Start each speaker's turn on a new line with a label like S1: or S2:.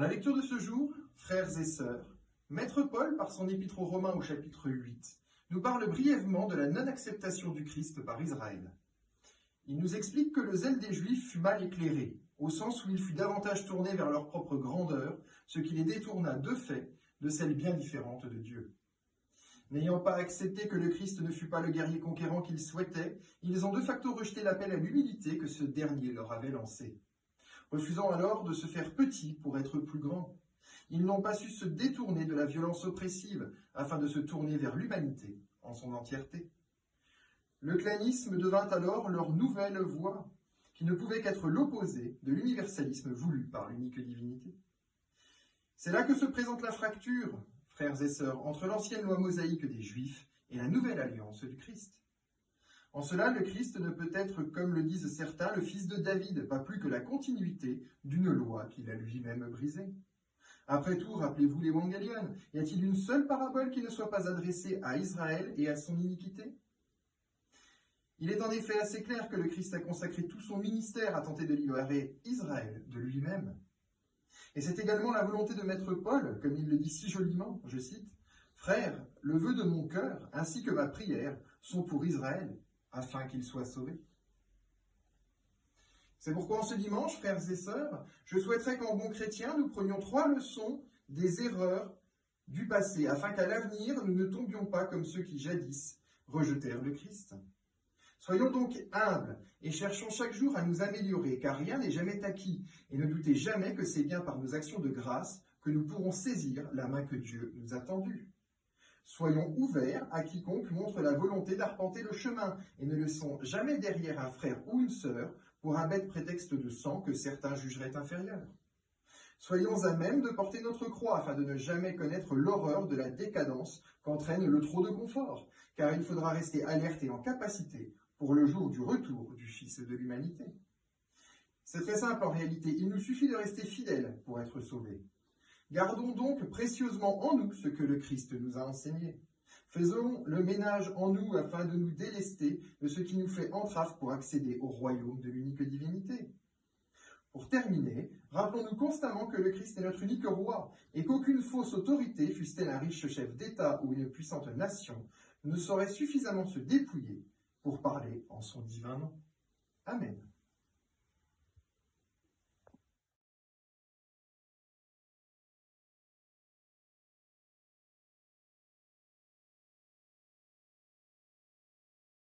S1: Pour la lecture de ce jour, frères et sœurs, Maître Paul, par son épître aux Romains au chapitre 8, nous parle brièvement de la non-acceptation du Christ par Israël. Il nous explique que le zèle des Juifs fut mal éclairé, au sens où il fut davantage tourné vers leur propre grandeur, ce qui les détourna de fait de celle bien différente de Dieu. N'ayant pas accepté que le Christ ne fût pas le guerrier conquérant qu'ils souhaitaient, ils ont de facto rejeté l'appel à l'humilité que ce dernier leur avait lancé. Refusant alors de se faire petits pour être plus grands, ils n'ont pas su se détourner de la violence oppressive afin de se tourner vers l'humanité en son entièreté. Le clanisme devint alors leur nouvelle voie, qui ne pouvait qu'être l'opposé de l'universalisme voulu par l'unique divinité. C'est là que se présente la fracture, frères et sœurs, entre l'ancienne loi mosaïque des Juifs et la nouvelle alliance du Christ. En cela, le Christ ne peut être, comme le disent certains, le fils de David, pas plus que la continuité d'une loi qu'il a lui-même brisée. Après tout, rappelez-vous l'Évangélion, y a-t-il une seule parabole qui ne soit pas adressée à Israël et à son iniquité ? Il est en effet assez clair que le Christ a consacré tout son ministère à tenter de libérer Israël de lui-même. Et c'est également la volonté de Maître Paul, comme il le dit si joliment, je cite, « Frères, le vœu de mon cœur, ainsi que ma prière, sont pour Israël, afin qu'il soit sauvé. » C'est pourquoi en ce dimanche, frères et sœurs, je souhaiterais qu'en bon chrétien, nous prenions 3 leçons des erreurs du passé, afin qu'à l'avenir, nous ne tombions pas comme ceux qui jadis rejetèrent le Christ. Soyons donc humbles et cherchons chaque jour à nous améliorer, car rien n'est jamais acquis, et ne doutez jamais que c'est bien par nos actions de grâce que nous pourrons saisir la main que Dieu nous a tendue. Soyons ouverts à quiconque montre la volonté d'arpenter le chemin, et ne laissons jamais derrière un frère ou une sœur pour un bête prétexte de sang que certains jugeraient inférieur. Soyons à même de porter notre croix afin de ne jamais connaître l'horreur de la décadence qu'entraîne le trop de confort, car il faudra rester alerte et en capacité pour le jour du retour du Fils de l'humanité. C'est très simple en réalité, il nous suffit de rester fidèles pour être sauvés. Gardons donc précieusement en nous ce que le Christ nous a enseigné. Faisons le ménage en nous afin de nous délester de ce qui nous fait entrave pour accéder au royaume de l'unique divinité. Pour terminer, rappelons-nous constamment que le Christ est notre unique roi et qu'aucune fausse autorité, fût-elle un riche chef d'État ou une puissante nation, ne saurait suffisamment se dépouiller pour parler en son divin nom. Amen.